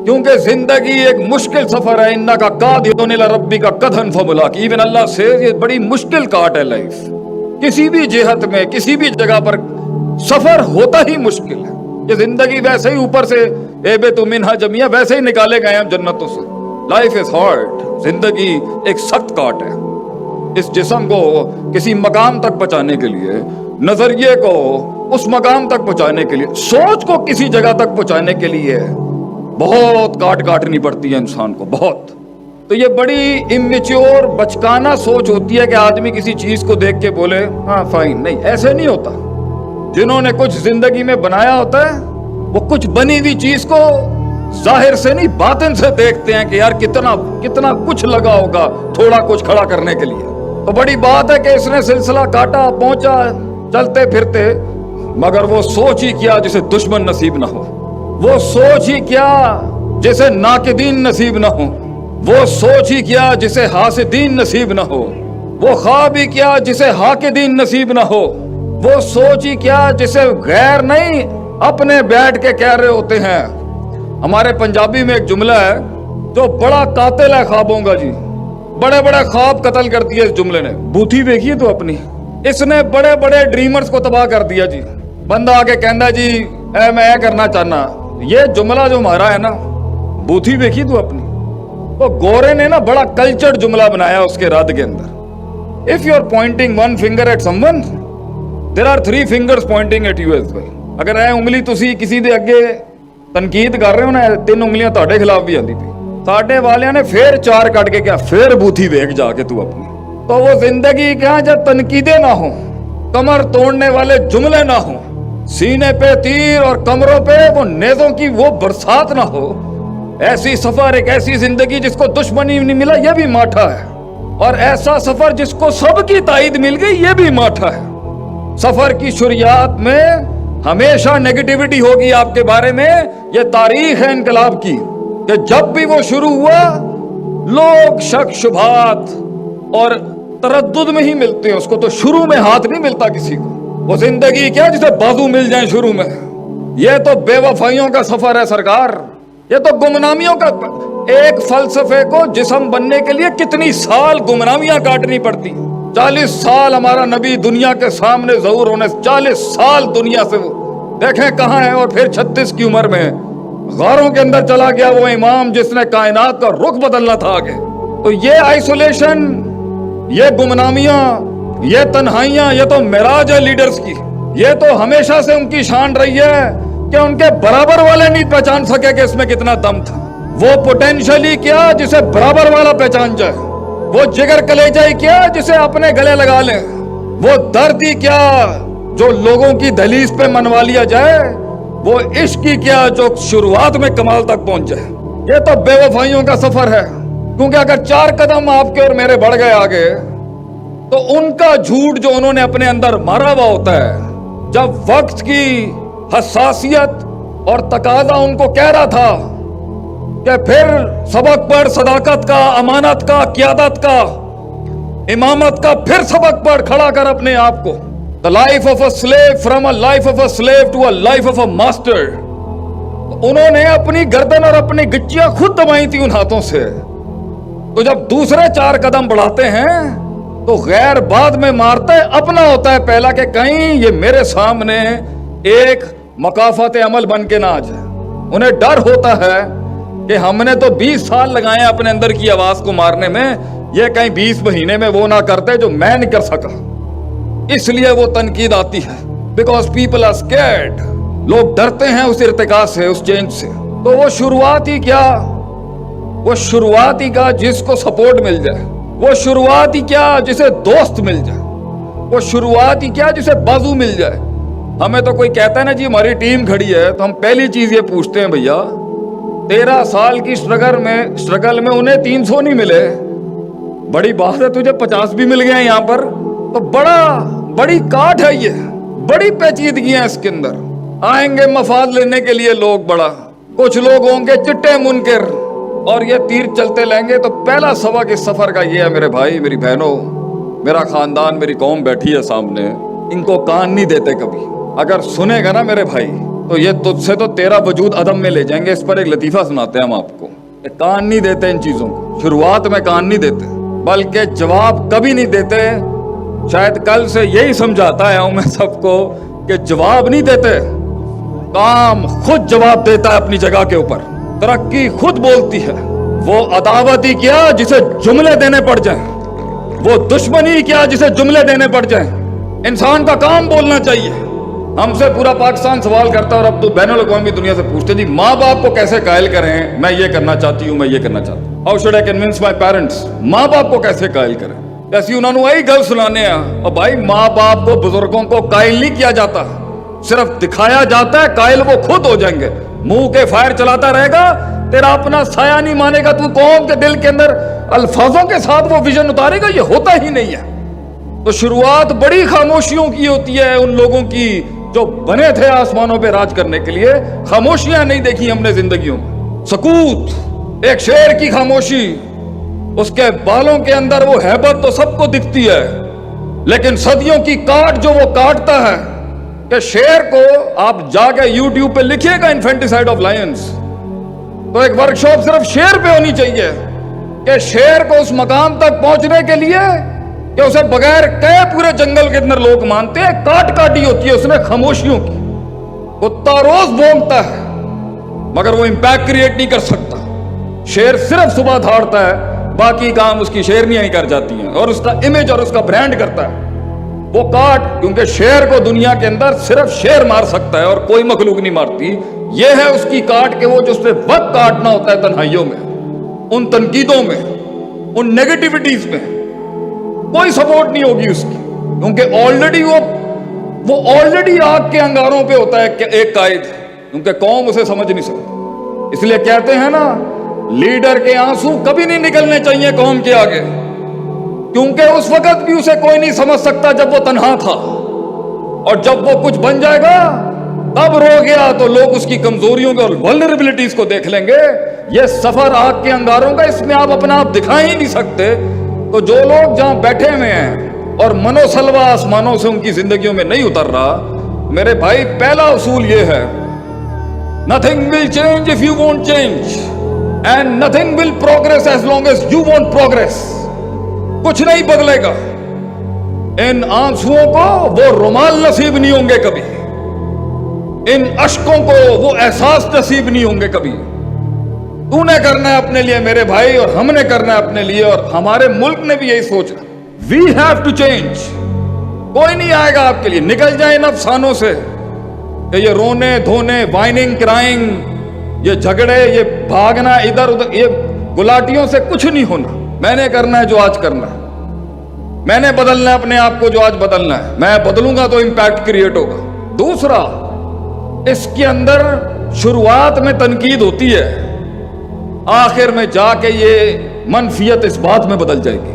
क्योंकि जिंदगी एक मुश्किल सफर है। इन्ना का कादिरुन इला रब्बिका कदहन फमुलाक। इवन अल्लाह से ये बड़ी मुश्किल काट है लाइफ। किसी भी जिहत में किसी भी जगह पर सफर होता ही मुश्किल है। ये जिंदगी वैसे ही ऊपर से एबे तो मिन्हा जमिया वैसे ही निकाले गए हम जन्नतों से। Life is hard. जिंदगी एक सख्त काट है। इस जिस्म को किसी मकाम तक पहुंचाने के लिए, नजरिए को उस मकाम तक पहुंचाने के लिए, सोच को किसी जगह तक पहुंचाने के लिए बहुत काटनी पड़ती है इंसान को, बहुत। तो ये बड़ी इमेच्योर बचकाना सोच होती है कि आदमी किसी चीज को देख के बोले हाँ फाइन। नहीं, ऐसे नहीं होता। जिन्होंने कुछ जिंदगी में बनाया होता है वो कुछ बनी हुई चीज को जाहिर से नहीं बातिन से देखते हैं कि यार कितना कितना कुछ लगा होगा थोड़ा कुछ खड़ा करने के लिए। तो बड़ी बात है कि इसने सिलसिला काटा, पहुंचा चलते फिरते, मगर वो सोच ही क्या जिसे दुश्मन नसीब ना हो, वो सोच ही क्या जिसे नाकिदीन नसीब ना हो, वो सोच ही क्या जिसे हासिदीन नसीब ना हो, वो ख्वाब ही क्या जिसे हाकिदीन नसीब ना हो, वो सोच ही क्या जिसे गैर नहीं अपने बैठ के कह रहे होते हैं। हमारे पंजाबी में एक जुमला है जो बड़ा कातिल है ख्वाबों का जी। बड़े बड़े ख्वाब कत्ल कर दिए इस जुमले ने। बूथी देखिए तो अपनी, इसने बड़े बड़े ड्रीमर्स को तबाह कर दिया जी। बंदा आके कहता जी मैं करना चाहना। ये जुमला जो हमारा है ना, बूथी देखिए तो अपनी। तो गोरे ने ना बड़ा कल्चर्ड जुमला बनाया उसके रद के अंदर। If you are pointing one finger at someone, there are three fingers pointing at you as well. अगर ਇਹ ਉਂਗਲੀ ਤੁਸੀਂ ਕਿਸੇ ਦੇ ਅੱਗੇ ਤਨਕੀਦ ਕਰ ਰਹੇ ਹੋ ਨਾ, ਤਿੰਨ ਉਂਗਲੀਆਂ ਤੁਹਾਡੇ ਖਿਲਾਫ ਵੀ ਆਂਦੀ ਪਈ। ਸਾਡੇ ਵਾਲਿਆਂ ਨੇ ਫੇਰ ਚਾਰ ਕੱਢ ਕੇ ਕਿਹਾ ਫੇਰ ਬੂਥੀ ਵੇਖ ਜਾ ਕੇ तू अपनी। तो वो जिंदगी क्या जब तनकीदे ना हो, कमर तोड़ने वाले जुमले ना हो, सीने पे तीर और कमरों पे वो नेज़ों की वो बरसात ना हो, ऐसी सफर, एक ऐसी जिंदगी जिसको दुश्मनी नहीं मिला ये भी माठा है, और ऐसा सफर जिसको सबकी ताईद मिल गई ये भी माठा है। सफर की शुरुआत में हमेशा नेगेटिविटी होगी आपके बारे में। ये तारीख है इनकलाब की कि जब भी वो शुरू हुआ लोग शक शुभात और तरद्दुद में ही मिलते हैं उसको। तो शुरू में हाथ नहीं मिलता किसी को। वो जिंदगी क्या जिसे बाजू मिल जाए शुरू में। ये तो बेवफाइयों का सफर है सरकार। ये तो गुमनामियों का। एक फलसफे को जिस्म बनने के लिए कितनी साल गुमनामियां काटनी पड़ती। 40 साल हमारा नबी दुनिया के सामने ज़हूर होने, 40 साल दुनिया से वो देखें कहाँ है। और फिर 36 की उम्र में गारों के अंदर चला गया वो इमाम जिसने कायनात का रुख बदलना था आगे। तो ये आइसोलेशन, ये गुमनामियां, ये तन्हाइयां, ये तो मिराज है लीडर्स की। ये तो हमेशा से उनकी शान रही है कि उनके बराबर वाले नहीं पहचान सके कि इसमें कितना दम था। वो पोटेंशियली क्या जिसे बराबर वाला पहचान जाए, वो जिगर कलेजा ही क्या जिसे अपने गले लगा ले, वो दर्द ही क्या जो लोगों की दहलीज पे मनवा लिया जाए, वो इश्क ही क्या जो शुरुआत में कमाल तक पहुंच जाए। ये तो बेवफाइयों का सफर है। क्योंकि अगर 4 कदम आपके और मेरे बढ़ गए आगे तो उनका झूठ जो उन्होंने अपने अंदर मारा हुआ होता है, जब वक्त की हसासियत और तकाजा उनको कह रहा था कि फिर सबक पढ़ सदाकत का, अमानत का, क़ियादत का, इमामत का, फिर सबक पढ़, खड़ा कर अपने आप को। The life of a slave, from a life of a slave to a life of a master. उन्होंने अपनी गर्दन और अपनी गिच्चियां खुद दबाई थी उन हाथों से। तो जब दूसरे 4 कदम बढ़ाते हैं तो गैर बाद में मारता है, अपना होता है पहला कि कहीं ये मेरे सामने एक मकाफत अमल बन के ना आ जाए। उन्हें डर होता है कि हमने तो 20 साल लगाए अपने अंदर की आवाज को मारने में, ये कहीं 20 महीने में वो ना करते जो मैं नहीं कर सका। इसलिए वो तनकीद आती है, बिकॉज पीपल आर स्कैर्ड। लोग डरते हैं उस इर्तिका से, उस चेंज से। तो वो शुरुआत ही क्या, वो शुरुआत ही क्या जिसको सपोर्ट मिल जाए, वो शुरुआत ही क्या जिसे दोस्त मिल जाए, वो शुरुआत ही क्या जिसे बाजू मिल जाए। हमें तो कोई कहता है ना जी हमारी टीम खड़ी है, तो हम पहली चीज ये पूछते हैं भैया 13 साल की स्ट्रगल में उन्हें 300 नहीं मिले, बड़ी बात है तुझे 50 भी मिल गए यहाँ पर, तो बड़ी काट है ये, बड़ी पेचीदगी है इसके अंदर। आएंगे मफाद लेने के लिए लोग, बड़ा कुछ लोग होंगे चिट्टे मुनकर और ये तीर चलते लेंगे। तो पहला सबक इस सफर का ये है मेरे भाई, मेरी बहनों, मेरा खानदान, मेरी कौम बैठी है सामने, इनको कान नहीं देते कभी। अगर सुनेगा ना मेरे भाई تو یہ تجھ سے تو تیرا وجود عدم میں لے جائیں گے. اس پر ایک لطیفہ سناتے ہیں ہم آپ کو. کان نہیں دیتے ان چیزوں کو, شروعات میں کان نہیں دیتے, بلکہ جواب کبھی نہیں دیتے. شاید کل سے یہی سمجھاتا ہے میں سب کو کہ جواب نہیں دیتے, کام خود جواب دیتا ہے اپنی جگہ کے اوپر. ترقی خود بولتی ہے. وہ عداوت ہی کیا جسے جملے دینے پڑ جائیں, وہ دشمنی کیا جسے جملے دینے پڑ جائیں. انسان کا کام بولنا چاہیے. ہم سے پورا پاکستان سوال کرتا ہے اور اب تو بین الاقوامی دنیا سے پوچھتے جی ماں باپ کو کیسے قائل کریں, میں یہ کرنا چاہتی ہوں, میں یہ کرنا چاہتا ہوں. How should I convince my parents, ماں باپ کو کیسے قائل کریں. ایسی انہوں نے وہی گل سنانے ہیں. اور بھائی ماں باپ کو, بزرگوں کو قائل نہیں کیا جاتا, صرف دکھایا جاتا ہے. قائل وہ خود ہو جائیں گے. منہ کے فائر چلاتا رہے گا, تیرا اپنا سایہ نہیں مانے گا. تو قوم کے دل کے اندر الفاظوں کے ساتھ وہ ویژن اتارے گا, یہ ہوتا ہی نہیں ہے. تو شروعات بڑی خاموشیوں کی ہوتی ہے ان لوگوں کی جو بنے تھے آسمانوں پہ راج کرنے کے لیے. خاموشیاں نہیں دیکھی ہم نے زندگیوں میں. سکوت, ایک شیر کی خاموشی, اس کے بالوں کے اندر وہ ہیبت تو سب کو دکھتی ہے, لیکن صدیوں کی کاٹ جو وہ کاٹتا ہے کہ شیر کو آپ جا کے یوٹیوب پہ لکھیے گا انفینٹیسائڈ آف لائنز, تو ایک ورکشاپ صرف شیر پہ ہونی چاہیے کہ شیر کو اس مقام تک پہنچنے کے لیے کہ اسے بغیر کہے پورے جنگل کے اندر لوگ مانتے ہیں. کاٹ کاٹی ہوتی ہے اس نے خاموشیوں کی. کتا روز بھونکتا ہے مگر وہ امپیکٹ کریٹ نہیں کر سکتا. شیر صرف صبح دھاڑتا ہے, باقی کام اس کی شیرنیاں ہی کر جاتی ہیں اور اس کا امیج اور اس کا برانڈ کرتا ہے. وہ کاٹ, کیونکہ شیر کو دنیا کے اندر صرف شیر مار سکتا ہے اور کوئی مخلوق نہیں مارتی. یہ ہے اس کی کاٹ کہ وہ جو اس پہ وقت کاٹنا ہوتا ہے تنہائیوں میں, ان تنقیدوں میں, ان نیگیٹیوٹیز میں کوئی سپورٹ نہیں ہوگی اس کی, کیونکہ آلریڈی وہ آلریڈی آگ کے انگاروں پہ ہوتا ہے کہ ایک قائد, کیونکہ قوم اسے سمجھ نہیں سکتی. اس لیے کہتے ہیں نا لیڈر کے آنسو کبھی نہیں نکلنے چاہیے قوم کے آگے, کیونکہ اس وقت بھی اسے کوئی نہیں سمجھ سکتا جب وہ تنہا تھا, اور جب وہ کچھ بن جائے گا تب رو گیا تو لوگ اس کی کمزوریوں کو اور ولنریبلٹیز کو دیکھ لیں گے. یہ سفر آگ کے انگاروں کا, اس میں آپ اپنا آپ دکھا ہی نہیں سکتے. تو جو لوگ جہاں بیٹھے ہوئے ہیں اور منو سلوا آسمانوں سے ان کی زندگیوں میں نہیں اتر رہا, میرے بھائی پہلا اصول یہ ہے, nothing will change if you won't change and nothing will progress as long as you won't progress. کچھ نہیں بدلے گا. ان آنسوؤں کو وہ رومال نصیب نہیں ہوں گے کبھی, ان اشکوں کو وہ احساس نصیب نہیں ہوں گے کبھی. تو نے کرنا ہے اپنے لیے میرے بھائی, اور ہم نے کرنا ہے اپنے لیے, اور ہمارے ملک نے بھی یہی سوچنا. We have to change. کوئی نہیں آئے گا آپ کے لیے. نکل جائیں ان افسانوں سے کہ یہ رونے دھونے, وائننگ کرائنگ, یہ جھگڑے, یہ بھاگنا ادھر ادھر, یہ گلاٹیوں سے کچھ نہیں ہونا. میں نے کرنا ہے جو آج کرنا ہے, میں نے بدلنا ہے اپنے آپ کو جو آج بدلنا ہے. میں بدلوں گا تو امپیکٹ کریٹ ہوگا. دوسرا, اس کے اندر شروعات میں تنقید ہوتی ہے, آخر میں جا کے یہ منفیت اس بات میں بدل جائے گی.